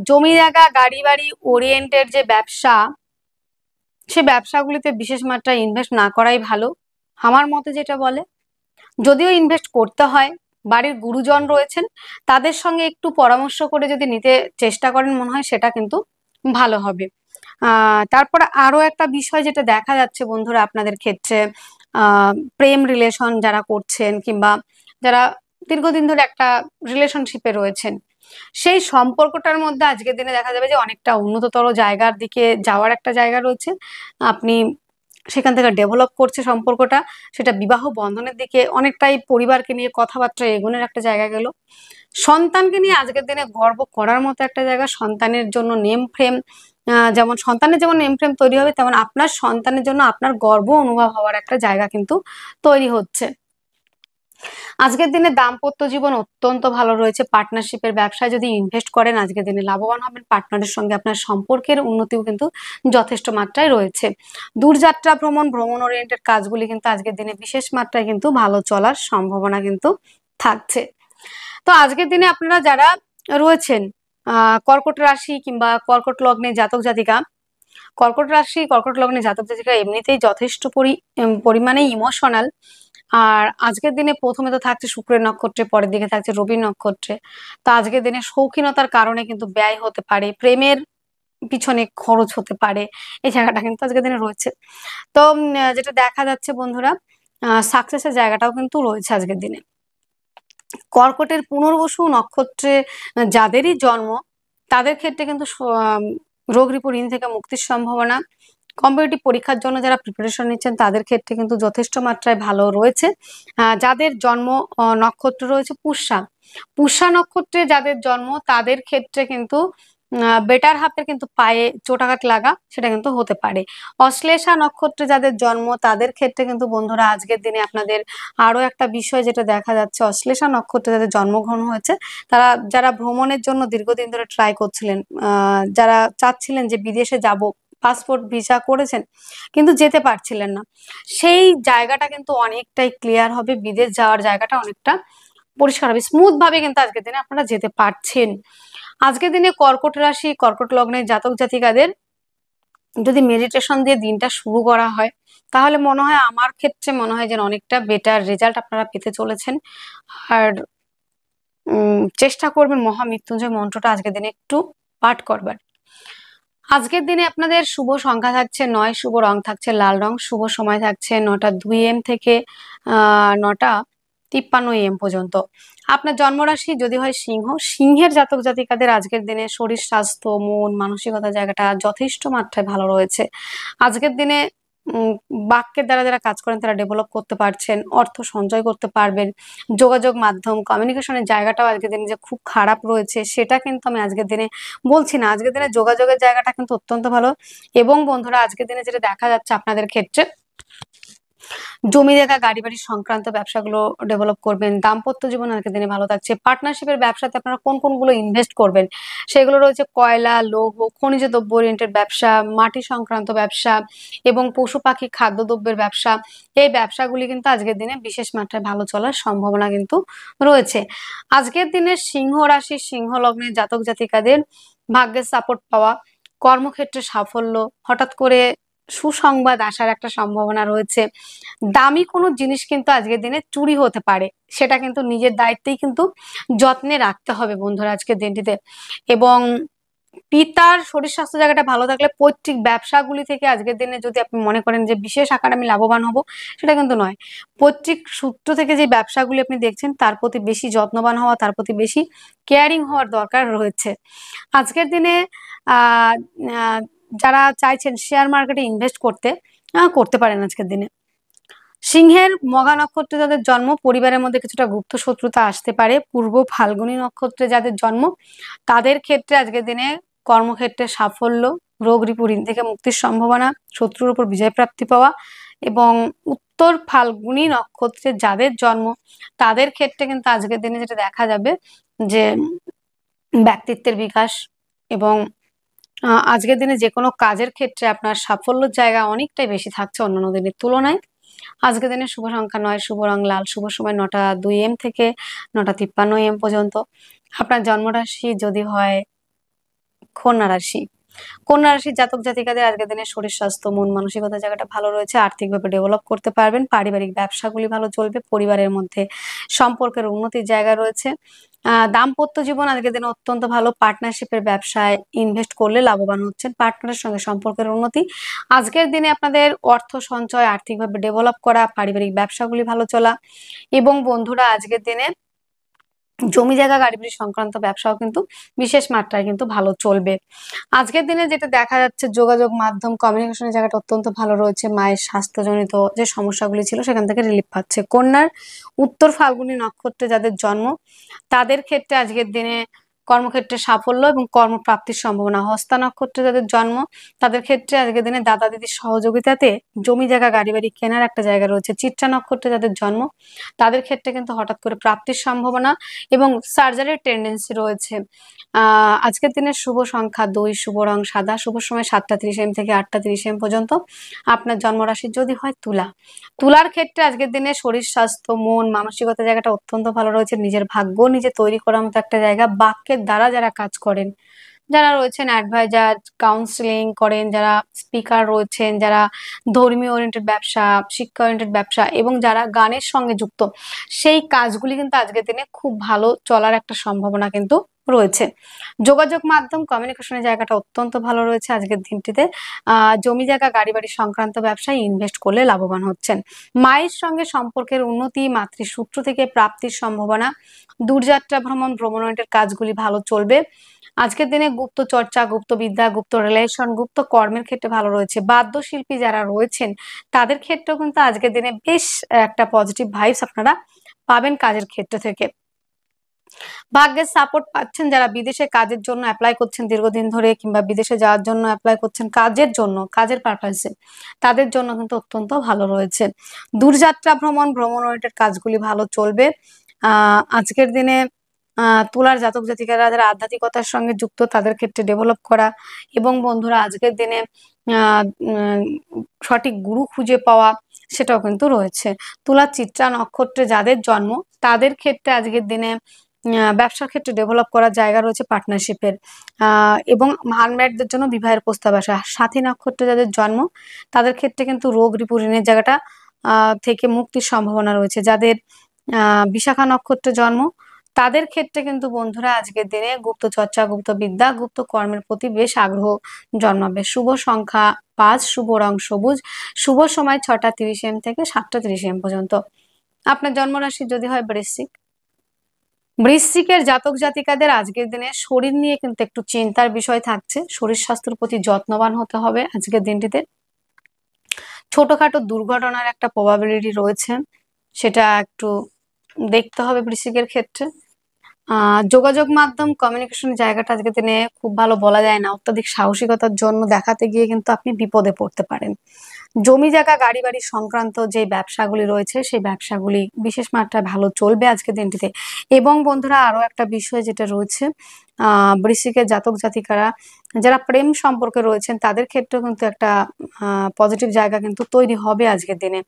জমি জায়গা গাড়ি বাড়ি ওরিয়েন্টেড যে ব্যবসা, সে ব্যবসাগুলিতে বিশেষ মাত্রায় ইনভেস্ট না করাই ভালো আমার মতে যেটা বলে। যদিও ইনভেস্ট করতে হয়, বাড়ির গুরুজন রয়েছেন তাদের সঙ্গে একটু পরামর্শ করে যদি নিতে চেষ্টা করেন মনে হয় সেটা কিন্তু ভালো হবে। তারপর আরো একটা বিষয় যেটা দেখা যাচ্ছে বন্ধুরা আপনাদের ক্ষেত্রে, প্রেম রিলেশন যারা করছেন কিংবা যারা দীর্ঘদিন ধরে একটা রিলেশনশিপে রয়েছেন, সেই সম্পর্কটার মধ্যে আজকের দিনে দেখা যাবে যে অনেকটা উন্নততর জায়গার দিকে যাওয়ার একটা জায়গা রয়েছে। আপনি সেখান থেকে ডেভেলপ করছে সম্পর্কটা, সেটা বিবাহ বন্ধনের দিকে অনেকটাই পরিবারকে নিয়ে কথাবার্তা এগোনোর একটা জায়গা গেল। সন্তানকে নিয়ে আজকের দিনে গর্ব করার মতো একটা জায়গা। সন্তানের জন্য নেম ফ্রেম, যেমন সন্তানের যেমন নেম ফ্রেম তৈরি হবে, তেমন আপনার সন্তানের জন্য আপনার গর্ব অনুভব হওয়ার একটা জায়গা কিন্তু তৈরি হচ্ছে। আজকের দিনে দাম্পত্য জীবন অত্যন্ত ভালো রয়েছে। পার্টনারশিপের ব্যবসায় যদি ইনভেস্ট করেন আজকের দিনে লাভবান হবেন। পার্টনারের সঙ্গে আপনার সম্পর্কের উন্নতিও কিন্তু যথেষ্ট মাত্রায় রয়েছে। দূরযাত্রা ভ্রমণ, ভ্রমণ ওরিয়েন্টেড কাজগুলি কিন্তু আজকের দিনে বিশেষ মাত্রায় কিন্তু ভালো চলার সম্ভাবনা কিন্তু থাকছে। তো আজকের দিনে আপনারা যারা রয়েছেন কর্কট রাশি কিংবা কর্কট লগ্নে জাতক জাতিকা, কর্কট রাশি কর্কট লগ্নে জাতক জাতিকা এমনিতেই যথেষ্ট পরিমাণে ইমোশনাল। আর আজকের দিনে প্রথমে তো থাকছে শুক্রের নক্ষত্রে, পরের দিকে থাকছে রবির নক্ষত্রে। তো আজকের দিনে শৌখিনতার কারণে কিন্তু ব্যয় হতে পারে, প্রেমের পিছনে খরচ হতে পারে, এই জায়গাটা কিন্তু আজকের দিনে রয়েছে। তো যেটা দেখা যাচ্ছে বন্ধুরা, সাকসেসের জায়গাটাও কিন্তু রয়েছে আজকের দিনে। কর্কটের পুনর্বসু নক্ষত্রে যাদেরই জন্ম তাদের ক্ষেত্রে কিন্তু রোগ রিপু ঋণ থেকে মুক্তির সম্ভাবনা। কম্পিটিটিভ পরীক্ষার জন্য যারা প্রিপারেশন নিচ্ছেন তাদের ক্ষেত্রে কিন্তু যথেষ্ট মাত্রায় ভালো রয়েছে। যাদের জন্ম নক্ষত্র রয়েছে পুষ্যা, পুষ্যা নক্ষত্রে যাদের জন্ম তাদের ক্ষেত্রে কিন্তু বেটার হাফের কিন্তু পায়ে চোটাঘাত লাগা সেটা কিন্তু হতে পারে। অশ্লেষা নক্ষত্রে যাদের জন্ম তাদের ক্ষেত্রে কিন্তু বন্ধুরা আজকের দিনে আপনাদের আরো একটা বিষয় যেটা দেখা যাচ্ছে, অশ্লেষা নক্ষত্রে যাদের জন্মগ্রহণ হয়েছে তারা যারা ভ্রমণের জন্য দীর্ঘদিন ধরে ট্রাই করছিলেন, যারা চাচ্ছিলেন যে বিদেশে যাব, পাসপোর্ট ভিসা করেছেন কিন্তু যেতে পারছিলেন না, সেই জায়গাটা কিন্তু অনেকটাই ক্লিয়ার হবে। বিদেশ যাওয়ার জায়গাটা অনেকটা পরিষ্কার হবে, স্মুথ ভাবে কিন্তু আজকের দিনে আপনারা যেতে পারছেন। আজকের দিনে কর্কট রাশি কর্কট লগ্নের জাতক জাতিকাদের যদি মেডিটেশন দিয়ে দিনটা শুরু করা হয় তাহলে মনে হয়, আমার ক্ষেত্রে মনে হয় যেন অনেকটা বেটার রেজাল্ট আপনারা পেতে চলেছেন। আর চেষ্টা করবেন মহামৃত্যুঞ্জয় মন্ত্রটা আজকের দিনে একটু পাঠ করবার। আজকের দিনে আপনাদের শুভ সংখ্যা থাকছে 9, শুভ রং থাকছে লাল রং, শুভ সময় থাকছে 9টা 2 AM থেকে 9টা 53 AM পর্যন্ত। আপনার জন্মরাশি যদি হয় সিংহ, সিংহের জাতক জাতিকাদের আজকের দিনে শরীর স্বাস্থ্য মন মানসিকতা জায়গাটা যথেষ্ট মাত্রায় ভালো রয়েছে। আজকের দিনে বাক্যের দ্বারা যারা কাজ করেন তারা ডেভেলপ করতে পারছেন, অর্থ সঞ্চয় করতে পারবেন। যোগাযোগ মাধ্যম কমিউনিকেশনের জায়গাটাও আজকের দিনে যে খুব খারাপ রয়েছে সেটা কিন্তু আমি আজকের দিনে বলছি না। আজকের দিনে যোগাযোগের জায়গাটা কিন্তু অত্যন্ত ভালো। এবং বন্ধুরা আজকের দিনে যেটা দেখা যাচ্ছে আপনাদের ক্ষেত্রে, জমি জায়গা গাড়ি বাড়ি সংক্রান্ত ব্যবসাগুলো ডেভেলপ করবেন। দাম্পত্য জীবন আজকের দিনে ভালো থাকছে। পার্টনারশিপের ব্যবসাতে আপনারা কোনগুলো ইনভেস্ট করবেন সেগুলো রয়েছে কয়লা, লৌহ, খনিজ দ্রব্য ওরিয়েন্টেড ব্যবসা, মাটি সংক্রান্ত ব্যবসা এবং পশু পাখি খাদ্যদ্রব্যের ব্যবসা। এই ব্যবসাগুলি কিন্তু আজকের দিনে বিশেষ মাত্রায় ভালো চলার সম্ভাবনা কিন্তু রয়েছে। আজকের দিনে সিংহ রাশি, সিংহ লগ্নের জাতক জাতিকাদের ভাগ্যের সাপোর্ট পাওয়া, কর্মক্ষেত্রে সাফল্য, হঠাৎ করে সুসংবাদ আসার একটা সম্ভাবনা রয়েছে। দামি কোনো জিনিস কিন্তু আজকের দিনে চুরি হতে পারে, সেটা কিন্তু নিজের দায়িত্বেই কিন্তু যত্নে রাখতে হবে বন্ধুরা আজকের দিনটিতে। এবং পিতার শরীর স্বাস্থ্য জায়গাটা ভালো থাকলে পৈতৃক ব্যবসাগুলি থেকে আজকের দিনে যদি আপনি মনে করেন যে বিশেষ আকারে আমি লাভবান হব, সেটা কিন্তু নয়। পৈতৃক সূত্র থেকে যে ব্যবসাগুলি আপনি দেখছেন তার প্রতি বেশি যত্নবান হওয়া, তার প্রতি বেশি কেয়ারিং হওয়ার দরকার রয়েছে আজকের দিনে। আহ আহ, যারা চাইছেন শেয়ার মার্কেটে ইনভেস্ট করতে, করতে পারেন আজকের দিনে। সিংহের মঘা নক্ষত্রে যাদের জন্ম, পরিবারের মধ্যে কিছুটা গুপ্ত শত্রুতা আসতে পারে। পূর্ব ফাল্গুনী নক্ষত্রে যাদের জন্ম তাদের ক্ষেত্রে আজকের দিনে কর্মক্ষেত্রে সাফল্য, রোগ রিপু ঋণ থেকে মুক্তির সম্ভাবনা, শত্রুর উপর বিজয় প্রাপ্তি পাওয়া। এবং উত্তর ফাল্গুনী নক্ষত্রে যাদের জন্ম তাদের ক্ষেত্রে কিন্তু আজকের দিনে যেটা দেখা যাবে যে ব্যক্তিত্বের বিকাশ এবং আজকের দিনে যে কোনো কাজের ক্ষেত্রে আপনার সাফল্যের জায়গা অনেকটাই বেশি থাকছে অন্যান্য দিনের তুলনায়। আজকের দিনে শুভ সংখ্যা 9, শুভ রং লাল, শুভ সময় 9টা 2 AM থেকে 9টা 53 AM পর্যন্ত। আপনার জন্মরাশি যদি হয় কন্যা রাশি, কন্যা রাশির জাতক জাতিকাদের আজকের দিনে শরীর স্বাস্থ্য, মন মানসিকতা জায়গাটা ভালো রয়েছে। আর্থিকভাবে ডেভেলপ করতে পারবেন, পারিবারিক ব্যবসাগুলি ভালো চলবে, পরিবারের মধ্যে সম্পর্কের উন্নতির জায়গা রয়েছে। দাম্পত্য জীবন আজকের দিনে অত্যন্ত ভালো। পার্টনারশিপের ব্যবসায় ইনভেস্ট করলে লাভবান হচ্ছেন, পার্টনারের সঙ্গে সম্পর্কের উন্নতি। আজকের দিনে আপনাদের অর্থ সঞ্চয়, আর্থিকভাবে ডেভেলপ করা, পারিবারিক ব্যবসাগুলি ভালো চলা। এবং বন্ধুরা আজকের দিনে জমি জায়গা গাড়ি বাড়ি সংক্রান্ত ব্যবসাও কিন্তু বিশেষ মাত্রায় কিন্তু ভালো চলবে আজকের দিনে। যেটা দেখা যাচ্ছে যোগাযোগ মাধ্যম, কমিউনিকেশনের জায়গাটা অত্যন্ত ভালো রয়েছে। মায়ের স্বাস্থ্যজনিত যে সমস্যাগুলি ছিল সেখান থেকে রিলিফ পাচ্ছে। কন্যার উত্তর ফাল্গুনী নক্ষত্রে যাদের জন্ম তাদের ক্ষেত্রে আজকের দিনে কর্মক্ষেত্রে সাফল্য এবং কর্মপ্রাপ্তির সম্ভাবনা। হস্তা নক্ষত্রে যাদের জন্ম তাদের ক্ষেত্রে আজকের দিনে দাদা দিদির সহযোগিতাতে জমি জায়গা গাড়ি বাড়ি কেনার একটা জায়গা রয়েছে। চিত্রা নক্ষত্রে যাদের জন্ম তাদের ক্ষেত্রে কিন্তু হঠাৎ করে প্রাপ্তির সম্ভাবনা এবং সার্জারির টেন্ডেন্সি রয়েছে। আজকের দিনের শুভ সংখ্যা 2, শুভ রং সাদা, শুভ সময় 7টা 30 AM থেকে 8টা 30 AM পর্যন্ত। আপনার জন্মরাশি যদি হয় তুলা, তুলার ক্ষেত্রে আজকের দিনে শরীর স্বাস্থ্য, মন মানসিকতা জায়গাটা অত্যন্ত ভালো রয়েছে। নিজের ভাগ্য নিজে তৈরি করার মতো একটা জায়গা। বাক্যের দ্বারা যারা কাজ করেন, যারা রয়েছেন অ্যাডভাইজার, কাউন্সিলিং করেন, যারা স্পিকার রয়েছেন, যারা ধর্মীয় ওরিয়েন্টেড ব্যবসা, শিক্ষা ওরিয়েন্টেড ব্যবসা এবং যারা গানের সঙ্গে যুক্ত, সেই কাজগুলি কিন্তু আজকের দিনে খুব ভালো চলার একটা সম্ভাবনা কিন্তু রয়েছে। যোগাযোগ মাধ্যম, কমিউনিকেশনের জায়গাটা অত্যন্ত ভালো রয়েছে আজকের দিনটিতে। জমি জায়গা গাড়ি বাড়ি সংক্রান্ত ব্যবসায় ইনভেস্ট করলে লাভবান হচ্ছেন। মায়ের সঙ্গে সম্পর্কের উন্নতি, মাতৃসূত্র থেকে প্রাপ্তির সম্ভাবনা, দূরযাত্রা ভ্রমণ, ভ্রমণের কাজগুলি ভালো চলবে। আজকের দিনে গুপ্ত চর্চা, গুপ্ত বিদ্যা, গুপ্ত রিলেশন, গুপ্ত কর্মের ক্ষেত্রে ভালো রয়েছে। বাদ্যশিল্পী যারা রয়েছেন তাদের ক্ষেত্রেও কিন্তু আজকের দিনে বেশ একটা পজিটিভ ভাইবস আপনারা পাবেন কাজের ক্ষেত্র থেকে। ভাগ্যের সাপোর্ট পাচ্ছেন যারা বিদেশে কাজের জন্য অ্যাপ্লাই করছেন দীর্ঘদিন ধরে, কিংবা বিদেশে যাওয়ার জন্য অ্যাপ্লাই করছেন কাজের জন্য, কাজের পারপাসে, তাদের জন্য কিন্তু অত্যন্ত ভালো রয়েছে। দূরযাত্রা ভ্রমণ, ভ্রমণ ওরিয়েন্টেড কাজগুলি ভালো চলবে আজকের দিনে। তুলার জাতক জাতিকারা যারা আধ্যাত্মিকতার সঙ্গে যুক্ত তাদের ক্ষেত্রে ডেভেলপ করা এবং বন্ধুরা আজকের দিনে সঠিক গুরু খুঁজে পাওয়া সেটাও কিন্তু রয়েছে। তুলার চিত্রা নক্ষত্রে যাদের জন্ম তাদের ক্ষেত্রে আজকের দিনে ব্যবসার ক্ষেত্রে ডেভেলপ করার জায়গা রয়েছে পার্টনারশিপের। এবং আনম্যারিডদের জন্য বিবাহের প্রস্তাব আসা। সাথী নক্ষত্রে যাদের জন্ম তাদের ক্ষেত্রে কিন্তু রোগ রিপু ঋণের জায়গাটা থেকে মুক্তির সম্ভাবনা রয়েছে। যাদের বিশাখা নক্ষত্রে জন্ম তাদের ক্ষেত্রে কিন্তু বন্ধুরা আজকের দিনে গুপ্ত চর্চা, গুপ্ত বিদ্যা, গুপ্ত কর্মের প্রতি বেশ আগ্রহ জন্মাবে। শুভ সংখ্যা 5, শুভ রং সবুজ, শুভ সময় 6টা 30 AM থেকে 7টা 30 AM পর্যন্ত। আপনার জন্মরাশি যদি হয় বৃশ্চিক, বৃশ্চিকের জাতক জাতিকাদের আজকের দিনে শরীর নিয়ে কিন্তু একটু চিন্তার বিষয় থাকছে। শরীর স্বাস্থ্যের প্রতি যত্নবান হতে হবে আজকের দিনটিতে। ছোটখাটো দুর্ঘটনার একটা প্রবাবিলিটি রয়েছে, সেটা একটু দেখতে হবে বৃশ্চিকের ক্ষেত্রে। যোগাযোগ মাধ্যম, কমিউনিকেশন জায়গাটা আজকের দিনে খুব ভালো বলা যায় না। অত্যাধিক সাহসিকতার জন্য দেখাতে গিয়ে কিন্তু আপনি বিপদে পড়তে পারেন। জমি জায়গা গাড়ি বাড়ি সংক্রান্ত যে ব্যবসাগুলি রয়েছে সেই ব্যবসাগুলি বিশেষ মাত্রায় ভালো চলবে আজকের দিনটিতে। এবং বন্ধুরা আরো একটা বিষয় যেটা রয়েছে, বৃশ্চিকের জাতক জাতিকারা যারা প্রেম সম্পর্কে রয়েছেন তাদের ক্ষেত্রেও কিন্তু একটা পজিটিভ জায়গা কিন্তু তৈরি হবে আজকের দিনে।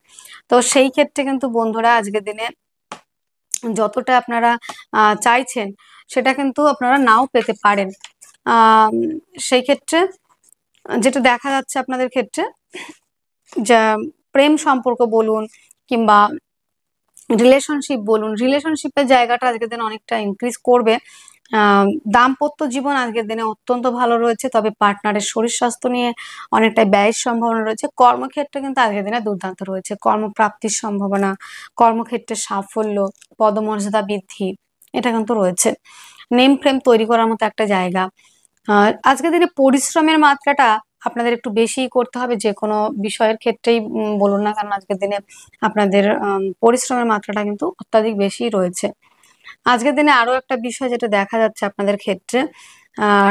তো সেই ক্ষেত্রে কিন্তু বন্ধুরা আজকের দিনে যতটা আপনারা চাইছেন সেটা কিন্তু আপনারা নাও পেতে পারেন। সেই ক্ষেত্রে যেটা দেখা যাচ্ছে আপনাদের ক্ষেত্রে, যা প্রেম সম্পর্ক বলুন কিংবা রিলেশনশিপ বলুন, রিলেশনশিপের জায়গাটা আজকের দিনে অনেকটা ইনক্রিজ করবে। দাম্পত্য জীবন আজকের দিনে অত্যন্ত ভালো রয়েছে, তবে পার্টনারের শরীর স্বাস্থ্য নিয়ে অনেকটাই ব্যয়ের সম্ভাবনা রয়েছে। কর্মক্ষেত্রে কিন্তু আজকের দিনে দুর্দান্ত রয়েছে, কর্মপ্রাপ্তির সম্ভাবনা, কর্মক্ষেত্রে সাফল্য, পদমর্যাদা বৃদ্ধি, এটা কিন্তু রয়েছে। নেম ফ্রেম তৈরি করার মতো একটা জায়গা। আজকের দিনে পরিশ্রমের মাত্রাটা আপনাদের একটু বেশিই করতে হবে, যে কোনো বিষয়ের ক্ষেত্রেই বলুন না কেন আজকের দিনে আপনাদের পরিশ্রমের মাত্রাটা কিন্তু অত্যাধিক বেশি রয়েছে। আজকের দিনে আরো একটা বিষয় যেটা দেখা যাচ্ছে আপনাদের ক্ষেত্রে,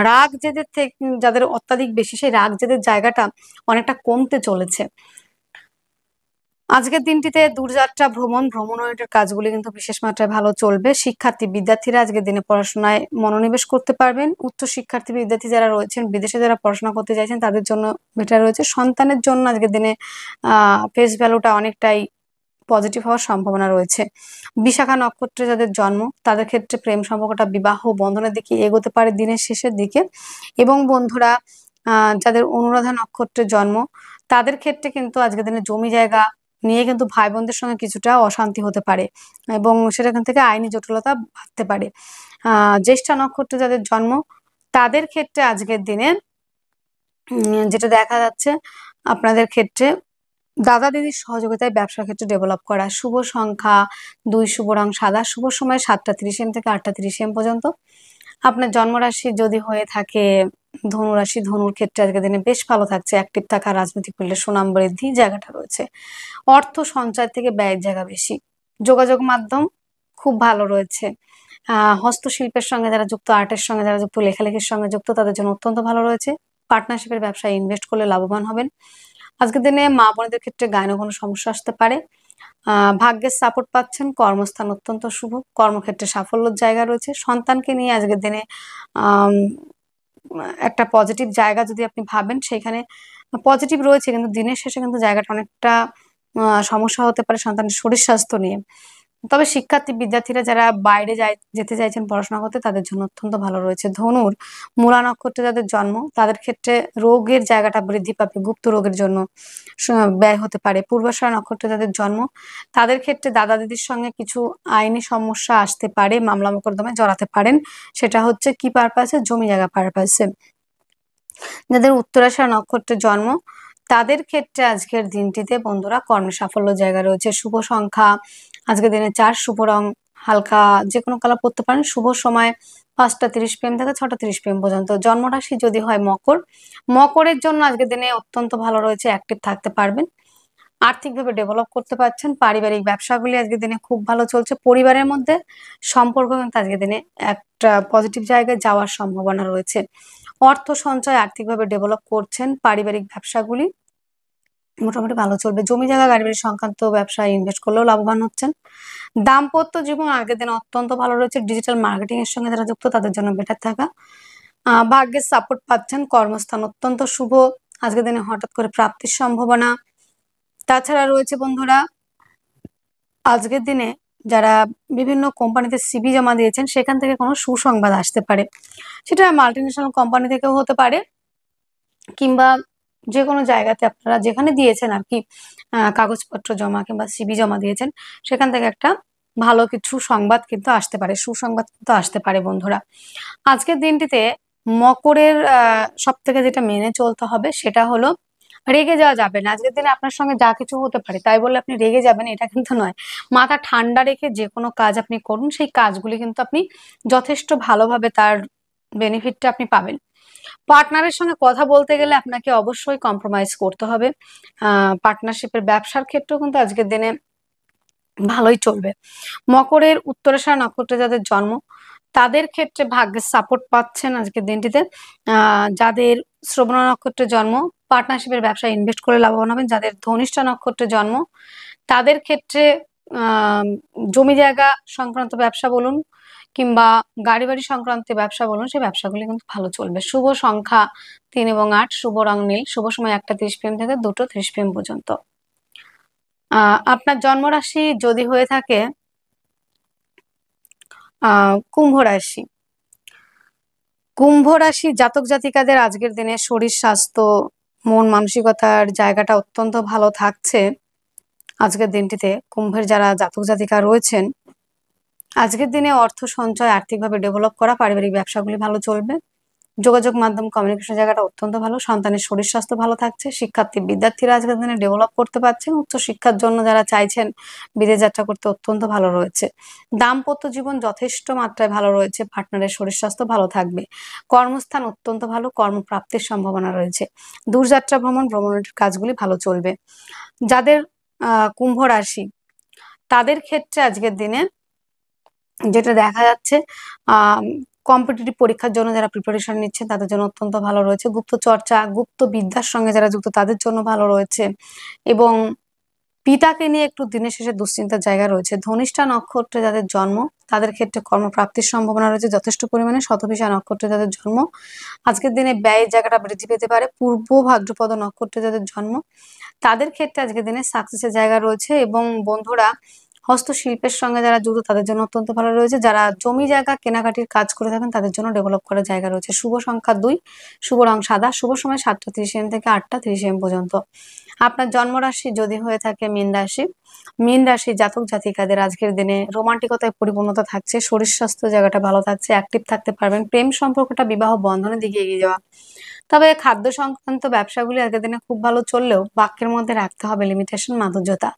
রাগ জেদের থেকে যাদের অত্যাধিক বেশি, সেই রাগ জেদের জায়গাটা অনেকটা কমতে চলেছে। আজকের দিনটিতে দূরযাত্রা ভ্রমণের কাজগুলি কিন্তু বিশেষ মাত্রায় ভালো চলবে। বিদ্যার্থীরা আজকের দিনে পড়াশোনায় মনোনিবেশ করতে পারবেন। উচ্চ শিক্ষার্থী বিদ্যার্থী যারা রয়েছেন, বিদেশে যারা পড়াশোনা করতে চাইছেন তাদের জন্য বেটার রয়েছে। সন্তানের জন্য আজকের দিনে ফেস ভ্যালুটা অনেকটাই পজিটিভ হওয়ার সম্ভাবনা রয়েছে। বিশাখা নক্ষত্রে যাদের জন্ম তাদের ক্ষেত্রে প্রেম সম্পর্কটা বিবাহ বন্ধনের দিকে এগোতে পারে দিনের শেষের দিকে। এবং বন্ধুরা যাদের অনুরাধা নক্ষত্রে জন্ম তাদের ক্ষেত্রে কিন্তু আজকের দিনে জমি জায়গা নিয়ে কিন্তু ভাই বোনদের সঙ্গে কিছুটা অশান্তি হতে পারে এবং সেখান থেকে আইনি জটিলতা বাড়তে পারে। জ্যেষ্ঠা নক্ষত্রে যাদের জন্ম তাদের ক্ষেত্রে আজকের দিনে যেটা দেখা যাচ্ছে আপনাদের ক্ষেত্রে দাদা দিদির সহযোগিতায় ব্যবসার ক্ষেত্রে ডেভেলপ করা। শুভ সংখ্যা 2, শুভ রং সাদা, শুভ সময় 7:30 AM থেকে 8:30 AM পর্যন্ত। আপনার জন্মরাশি যদি হয়ে থাকে ধনুরাশি, ধনুর ক্ষেত্রে আজকের দিনে বেশ ভালো থাকছে। অ্যাক্টিভ থাকা, রাজনৈতিক ফিল্ডে সুনাম বৃদ্ধি জায়গাটা রয়েছে। অর্থ সঞ্চয় থেকে ব্যয়ের জায়গা বেশি। যোগাযোগ মাধ্যম খুব ভালো রয়েছে। হস্তশিল্পের সঙ্গে যারা যুক্ত, আর্টের সঙ্গে যারা যুক্ত, লেখালেখির সঙ্গে যুক্ত তাদের জন্য অত্যন্ত ভালো রয়েছে। পার্টনারশিপের ব্যবসায় ইনভেস্ট করলে লাভবান হবেন। আজকের দিনে মা বোনেদের ক্ষেত্রে গায়ে কোনো সমস্যা আসতে পারে। ভাগ্যের সাপোর্ট পাচ্ছেন। কর্মস্থান অত্যন্ত শুভ, কর্মক্ষেত্রে সাফল্যের জায়গা রয়েছে। সন্তানকে নিয়ে আজকের দিনে আম একটা পজিটিভ জায়গা যদি আপনি ভাবেন সেখানে পজিটিভ রয়েছে, কিন্তু দিনের শেষে কিন্তু জায়গাটা অনেকটা সমস্যা হতে পারে সন্তানের শরীর স্বাস্থ্য নিয়ে। তবে বিদ্যার্থীরা যারা বাইরে যেতে চাইছেন পড়াশোনা করতে তাদের জন্য অত্যন্ত ভালো রয়েছে। ধনুর মূলা নক্ষত্রে যাদের জন্ম তাদের ক্ষেত্রে রোগের জায়গাটা বৃদ্ধি পাবে, গুপ্ত রোগের জন্য ব্যয় হতে পারে। পূর্বাষাঢ়া নক্ষত্রে যাদের জন্ম তাদের ক্ষেত্রে দাদা দিদির সঙ্গে কিছু আইনি সমস্যা আসতে পারে, মামলা মোকদ্দমায় জড়াতে পারেন। সেটা হচ্ছে কি পারপাসে? জমি জায়গা পারপাসে। যাদের উত্তরাষাঢ়া নক্ষত্রের জন্ম তাদের ক্ষেত্রে আজকের দিনটিতে বন্ধুরা কর্মে সাফল্য জায়গা রয়েছে। শুভ সংখ্যা আজকের দিনে 4, শুভ রং হালকা যে কোনো কালার পরতে পারেন। শুভ সময় 5:30 PM থেকে 6:30 PM পর্যন্ত। জন্মরাশি যদি হয় মকর, মকরের জন্য আজকের দিনে অত্যন্ত ভালো রয়েছে, অ্যাক্টিভ থাকতে পারবেন, আর্থিকভাবে ডেভেলপ করতে পারছেন। পারিবারিক ব্যবসাগুলি আজকের দিনে খুব ভালো চলছে। পরিবারের মধ্যে সম্পর্ক কিন্তু আজকের দিনে একটা পজিটিভ জায়গায় যাওয়ার সম্ভাবনা রয়েছে। অর্থ সঞ্চয় আর্থিকভাবে ডেভেলপ করছেন। পারিবারিক ব্যবসাগুলি মোটামুটি ভালো চলবে। জমি জায়গা গাড়ি বাড়ি সংক্রান্ত ব্যবসায় ইনভেস্ট করলেও লাভবান হচ্ছেন। দাম্পত্য জীবন আগের দিনে অত্যন্ত ভালো রয়েছে। ডিজিটাল মার্কেটিং এর সঙ্গে যারা যুক্ত তাদের জন্য বেটার থাকা। ভাগ্যের সাপোর্ট পাচ্ছেন। কর্মস্থান অত্যন্ত শুভ। আজকের দিনে হঠাৎ করে প্রাপ্তির সম্ভাবনা। তাছাড়া রয়েছে বন্ধুরা আজকের দিনে যারা বিভিন্ন কোম্পানিতে সিভি জমা দিয়েছেন সেখান থেকে কোনো সুসংবাদ আসতে পারে। সেটা মাল্টিন্যাশনাল কোম্পানি থেকেও হতে পারে কিংবা যে কোনো জায়গাতে আপনারা যেখানে দিয়েছেন আর কি কাগজপত্র জমা কিংবা সিভি জমা দিয়েছেন সেখান থেকে একটা ভালো কিছু সংবাদ কিন্তু আসতে পারে, সুসংবাদ কিন্তু আসতে পারে বন্ধুরা। আজকের দিনটিতে মকরের সব থেকে যেটা মেনে চলতে হবে সেটা হলো রেগে যাওয়া যাবে না। আজকের দিনে আপনার সঙ্গে যা কিছু হতে পারে তাই বলে আপনি রেগে যাবেন এটা কিন্তু নয়। মাথা ঠান্ডা রেখে যে কোনো কাজ আপনি করুন, সেই কাজগুলি কিন্তু আপনি যথেষ্ট ভালোভাবে তার বেনিফিটটা আপনি পাবেন। পার্টনারের সঙ্গে কথা বলতে গেলে আপনাকে অবশ্যই কম্প্রোমাইজ করতে হবে। পার্টনারশিপের ব্যবসার ক্ষেত্রেও কিন্তু আজকের দিনে ভালোই চলবে। মকরের উত্তরাষাঢ়া নক্ষত্রে যাদের জন্ম তাদের ক্ষেত্রে ভাগ্যের সাপোর্ট পাচ্ছেন আজকের দিনটিতে। যাদের শ্রবণা নক্ষত্রে জন্ম পার্টনারশিপের ব্যবসায় ইনভেস্ট করে লাভবান হবেন। যাদের ধনিষ্ঠা নক্ষত্রে জন্ম তাদের ক্ষেত্রে জমি জায়গা সংক্রান্ত ব্যবসা বলুন কিংবা গাড়ি বাড়ি সংক্রান্ত ব্যবসা বলুন, সেই ব্যবসাগুলি কিন্তু ভালো চলবে। শুভ সংখ্যা 3 এবং 8, শুভ রং নীল, শুভ সময় 1:30 PM থেকে 2:30 PM পর্যন্ত। আপনার জন্মরাশি যদি হয়ে থাকে কুম্ভ রাশি, কুম্ভ রাশি জাতক জাতিকাদের আজকের দিনে শরীর স্বাস্থ্য মন মানসিকতার জায়গাটা অত্যন্ত ভালো থাকছে। আজকের দিনটিতে কুম্ভের যারা জাতক জাতিকা রয়েছেন, আজকের দিনে অর্থ সঞ্চয়, আর্থিকভাবে ডেভেলপ করা, পারিবারিক ব্যবসাগুলি ভালো চলবে। যোগাযোগ মাধ্যম কমিউনিকেশন জায়গাটা অত্যন্ত ভালো। সন্তানের শরীর স্বাস্থ্য ভালো থাকছে। শিক্ষার্থী বিদ্যার্থীরা আজকের দিনে ডেভেলপ করতে পারছেন। উচ্চ শিক্ষার জন্য যারা চাইছেন বিদেশ যাত্রা করতে অত্যন্ত ভালো রয়েছে। দাম্পত্য জীবন যথেষ্ট মাত্রায় ভালো রয়েছে। পার্টনারের শরীর স্বাস্থ্য ভালো থাকবে। কর্মস্থান অত্যন্ত ভালো, কর্মপ্রাপ্তির সম্ভাবনা রয়েছে। দূরযাত্রা ভ্রমণের কাজগুলি ভালো চলবে। যাদের কুম্ভ রাশি তাদের ক্ষেত্রে আজকের দিনে যেটা দেখা যাচ্ছে কম্পিটিটিভ পরীক্ষার জন্য যারা প্রিপারেশন নিচ্ছেন তাদের জন্য অত্যন্ত ভালো রয়েছে। গুপ্ত চর্চা, গুপ্ত বিদ্যার সঙ্গে যারা যুক্ত তাদের জন্য ভালো রয়েছে এবং পিতাকে নিয়ে একটু দিনের শেষে দুশ্চিন্তার জায়গা রয়েছে। ধনিষ্ঠা নক্ষত্রে যাদের জন্ম তাদের ক্ষেত্রে কর্মপ্রাপ্তির সম্ভাবনা রয়েছে যথেষ্ট পরিমাণে। শতভিষা নক্ষত্রে যাদের জন্ম আজকের দিনে ব্যয়ের জায়গাটা বৃদ্ধি পেতে পারে। পূর্ব ভাদ্রপদ নক্ষত্রে যাদের জন্ম তাদের ক্ষেত্রে আজকের দিনে সাকসেসের জায়গা রয়েছে এবং বন্ধুরা হস্তশিল্পের সঙ্গে যারা যুক্ত তাদের জন্য অত্যন্ত ভালো রয়েছে। যারা জমি জায়গা কেনাকাটির কাজ করে থাকেন তাদের জন্য ডেভেলপ করার জায়গা রয়েছে। শুভ সংখ্যা 2, শুভ রং সাদা, শুভ সময় 7:30 AM থেকে 8:30 AM পর্যন্ত। আপনার জন্মরাশি যদি হয়ে থাকে মীন রাশি, মীন রাশি জাতক জাতিকাদের আজকের দিনে রোমান্টিকতায় পরিপূর্ণতা থাকছে। শরীর স্বাস্থ্য জায়গাটা ভালো থাকছে, অ্যাক্টিভ থাকতে পারবেন। প্রেম সম্পর্কটা বিবাহ বন্ধনের দিকে এগিয়ে যাওয়া। তবে খাদ্য সংক্রান্ত ব্যবসাগুলি আগের দিনে খুব ভালো চললেও বাক্যের মধ্যে রাখতে হবে লিমিটেশন, মাধুর্যতা।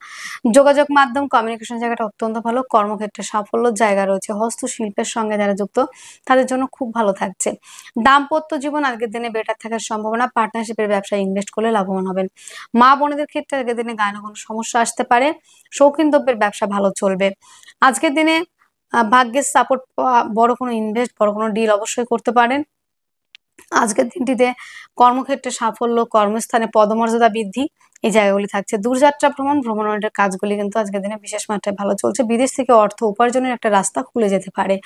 যোগাযোগ মাধ্যম কমিউনিকেশন জায়গাটা অত্যন্ত ভালো। কর্মক্ষেত্রে সাফল্যের জায়গা রয়েছে। হস্তশিল্পের সঙ্গে যারা যুক্ত তাদের জন্য খুব ভালো থাকছে। দাম্পত্য জীবন আজকের দিনে বেটার থাকার সম্ভাবনা। পার্টনারশিপের ব্যবসায় ইনভেস্ট করলে লাভবান হবেন। মা বোনেদের ক্ষেত্রে আজকের দিনে গায়ে কোনো সমস্যা আসতে পারে। শৌখিন দ্রব্যের ব্যবসা ভালো চলবে। আজকের দিনে ভাগ্যের সাপোর্ট, বড় কোনো ইনভেস্ট, বড় কোনো ডিল অবশ্যই করতে পারেন। আজকের দিনটিতে কর্মক্ষেত্রে সাফল্য, কর্মস্থানে পদমর্যাদা বৃদ্ধি, এই জায়গাগুলি থাকছে। দূরযাত্রা ভ্রমণের কাজগুলি কিন্তু আজকের দিনে বিশেষ মাত্রায় ভালো চলছে। বিদেশ থেকে অর্থ উপার্জনের একটা রাস্তা খুলে যেতে পারে।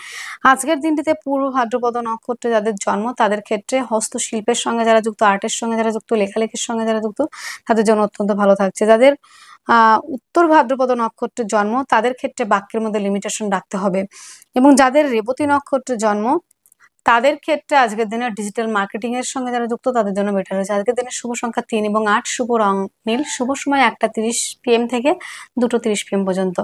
আজকের দিনটিতে পূর্ব ভাদ্রপদ নক্ষত্রে যাদের জন্ম তাদের ক্ষেত্রে হস্তশিল্পের সঙ্গে যারা যুক্ত, আর্টের সঙ্গে যারা যুক্ত, লেখালেখির সঙ্গে যারা যুক্ত তাদের জন্য অত্যন্ত ভালো থাকছে। যাদের উত্তর ভাদ্রপদ নক্ষত্রের জন্ম তাদের ক্ষেত্রে বাক্যের মধ্যে লিমিটেশন রাখতে হবে এবং যাদের রেবতী নক্ষত্রের জন্ম তাদের ক্ষেত্রে আজকের দিনে ডিজিটাল মার্কেটিং এর সঙ্গে যারা যুক্ত তাদের জন্য বেটার হয়েছে। আজকের দিনে শুভ সংখ্যা 3 এবং 8, শুভ রং নীল, শুভ সময় 1:30 PM থেকে 2:30 PM পর্যন্ত।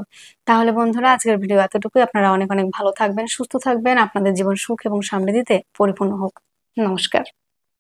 তাহলে বন্ধুরা আজকের ভিডিও এতটুকুই। আপনারা অনেক অনেক ভালো থাকবেন, সুস্থ থাকবেন, আপনাদের জীবন সুখ এবং সমৃদ্ধিতে পরিপূর্ণ হোক। নমস্কার।